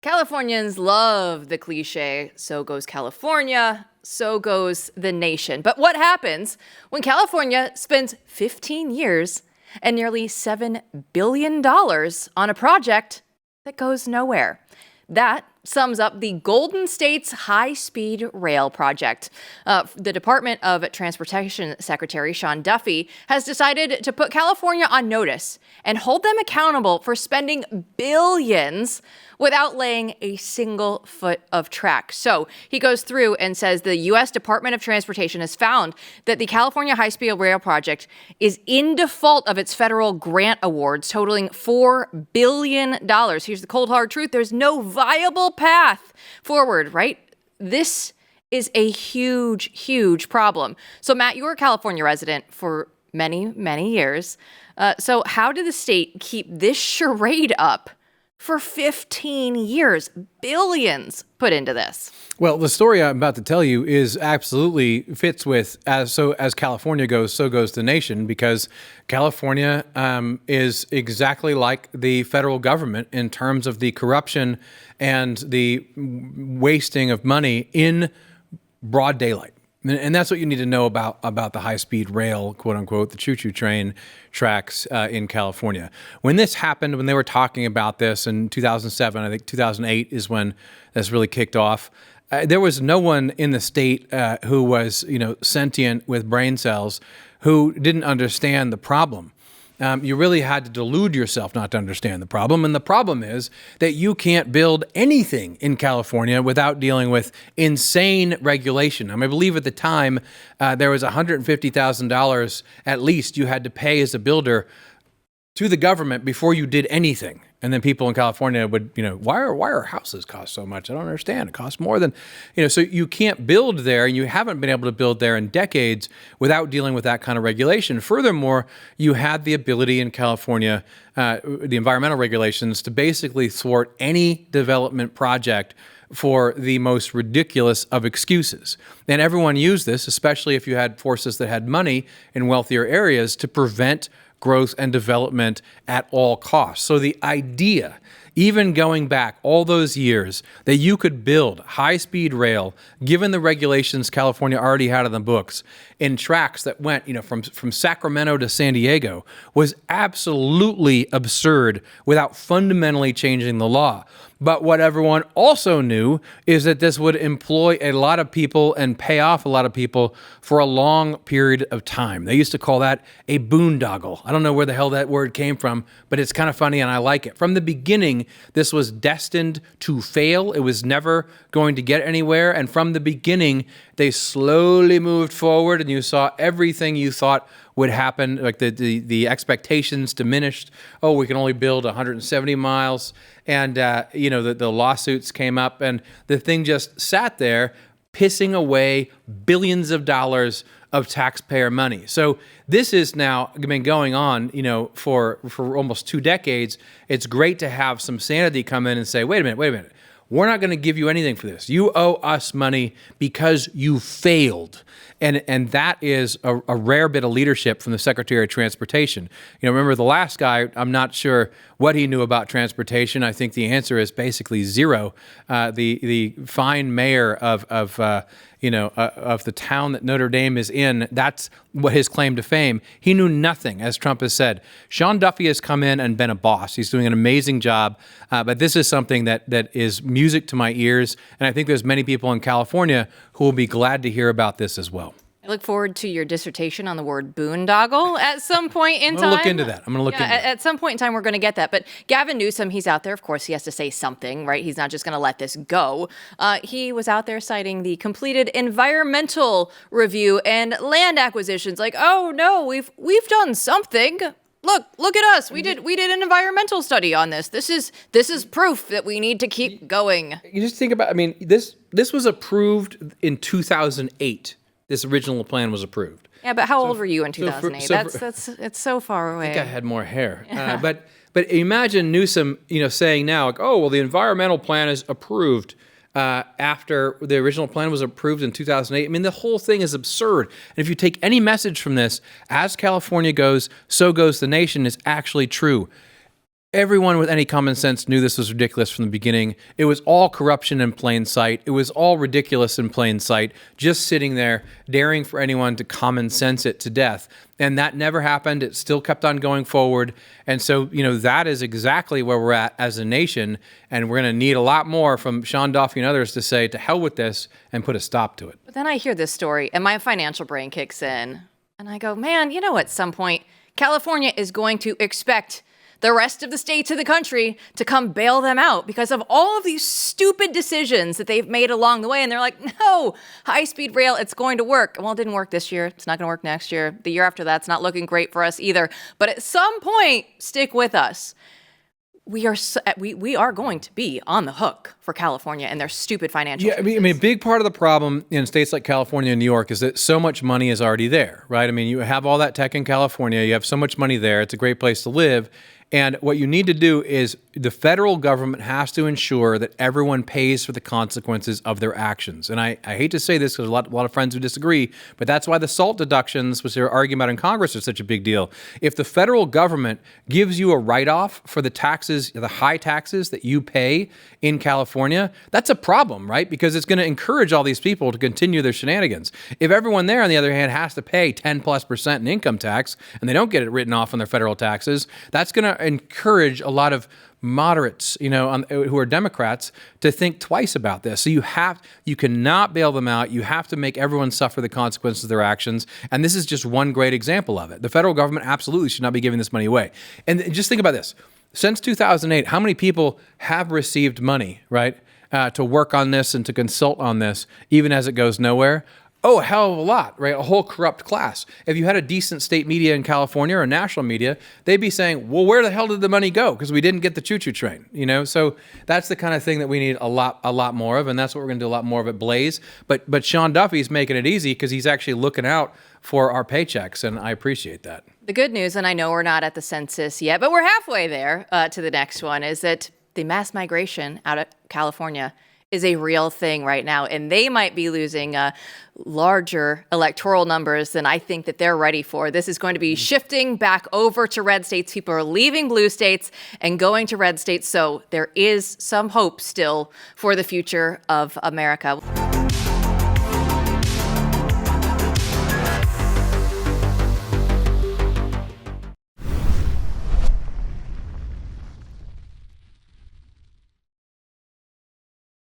Californians love the cliche, so goes California, so goes the nation. But what happens when California spends 15 years and nearly $7 billion on a project that goes nowhere? That sums up the Golden State's high-speed rail project. The Department of Transportation Secretary Sean Duffy has decided to put California on notice and hold them accountable for spending billions without laying a single foot of track. So he goes through and says the U.S. Department of Transportation has found that the California high-speed rail project is in default of its federal grant awards, totaling $4 billion. Here's the cold, hard truth. There's no viable path forward, right? This is a huge, huge problem. So, Matt, you were a California resident for many, many years. So how did the state keep this charade up for 15 years? Billions put into this. Well, the story I'm about to tell you is absolutely fits with as California goes, so goes the nation, because California is exactly like the federal government in terms of the corruption and the wasting of money in broad daylight. And that's what you need to know about the high-speed rail, quote unquote, the choo-choo train tracks in California. When this happened, when they were talking about this in 2007, I think 2008 is when this really kicked off. There was no one in the state who was, sentient with brain cells who didn't understand the problem. You really had to delude yourself not to understand the problem. And the problem is that you can't build anything in California without dealing with insane regulation. I believe at the time there was $150,000 at least you had to pay as a builder to the government before you did anything. And then people in California would, why are houses cost so much? I don't understand. It costs more than, so you can't build there, and you haven't been able to build there in decades without dealing with that kind of regulation. Furthermore, you had the ability in California, the environmental regulations, to basically thwart any development project for the most ridiculous of excuses. And everyone used this, especially if you had forces that had money in wealthier areas, to prevent growth and development at all costs. So the idea, even going back all those years, that you could build high-speed rail, given the regulations California already had in the books, in tracks that went, from Sacramento to San Diego, was absolutely absurd without fundamentally changing the law. But what everyone also knew is that this would employ a lot of people and pay off a lot of people for a long period of time. They used to call that a boondoggle. I don't know where the hell that word came from, but it's kind of funny and I like it. From the beginning, this was destined to fail. It was never going to get anywhere. And from the beginning, they slowly moved forward, and you saw everything you thought would happen, like the expectations diminished. Oh, we can only build 170 miles. And, the lawsuits came up, and the thing just sat there, pissing away billions of dollars of taxpayer money. So this is now been going on, for almost 2 decades. It's great to have some sanity come in and say, wait a minute. We're not going to give you anything for this. You owe us money because you failed. And that is a rare bit of leadership from the Secretary of Transportation. Remember the last guy, I'm not sure what he knew about transportation. I think the answer is basically zero. The fine mayor of the town that Notre Dame is in, that's what his claim to fame. He knew nothing, as Trump has said. Sean Duffy has come in and been a boss. He's doing an amazing job. But this is something that is music to my ears. And I think there's many people in California who will be glad to hear about this as well. I look forward to your dissertation on the word boondoggle at some point in time. I'm going to look into that. At some point in time, we're going to get that. But Gavin Newsom, he's out there. Of course, he has to say something, right? He's not just going to let this go. He was out there citing the completed environmental review and land acquisitions. Like, oh no, we've done something. Look at us. We did an environmental study on this. This is proof that we need to keep going. You just think about, this was approved in 2008. This original plan was approved. Yeah, but how old were you in 2008? It's so far away. I think I had more hair. But imagine Newsom, saying now, like, oh, well, the environmental plan is approved after the original plan was approved in 2008. The whole thing is absurd. And if you take any message from this, as California goes, so goes the nation, is actually true. Everyone with any common sense knew this was ridiculous from the beginning. It was all corruption in plain sight. It was all ridiculous in plain sight, just sitting there, daring for anyone to common sense it to death. And that never happened. It still kept on going forward. And so, that is exactly where we're at as a nation. And we're going to need a lot more from Sean Duffy and others to say, to hell with this, and put a stop to it. But then I hear this story and my financial brain kicks in. And I go, man, at some point, California is going to expect the rest of the states of the country to come bail them out because of all of these stupid decisions that they've made along the way. And they're like, no, high-speed rail, it's going to work. Well, it didn't work this year. It's not going to work next year. The year after that's not looking great for us either. But at some point, stick with us. We are going to be on the hook for California and their stupid financial choices. I mean, a big part of the problem in states like California and New York is that so much money is already there, right? I mean, you have all that tech in California. You have so much money there. It's a great place to live. And what you need to do is the federal government has to ensure that everyone pays for the consequences of their actions. And I hate to say this because a lot of friends who disagree, but that's why the SALT deductions, which they're arguing about in Congress, are such a big deal. If the federal government gives you a write-off for the taxes, the high taxes that you pay in California, that's a problem, right? Because it's going to encourage all these people to continue their shenanigans. If everyone there, on the other hand, has to pay 10+% in income tax and they don't get it written off on their federal taxes, that's going to encourage a lot of moderates, who are Democrats, to think twice about this. So you cannot bail them out. You have to make everyone suffer the consequences of their actions. And this is just one great example of it. The federal government absolutely should not be giving this money away. And just think about this. Since 2008, how many people have received money, right, to work on this and to consult on this, even as it goes nowhere? Oh, a hell of a lot, right? A whole corrupt class. If you had a decent state media in California or national media, they'd be saying, well, where the hell did the money go? Because we didn't get the choo-choo train, So that's the kind of thing that we need a lot more of, and that's what we're going to do a lot more of at Blaze. But Sean Duffy's making it easy because he's actually looking out for our paychecks, and I appreciate that. The good news, and I know we're not at the census yet, but we're halfway there to the next one, is that the mass migration out of California is a real thing right now, and they might be losing larger electoral numbers than I think that they're ready for. This is going to be shifting back over to red states. People are leaving blue states and going to red states, so there is some hope still for the future of America.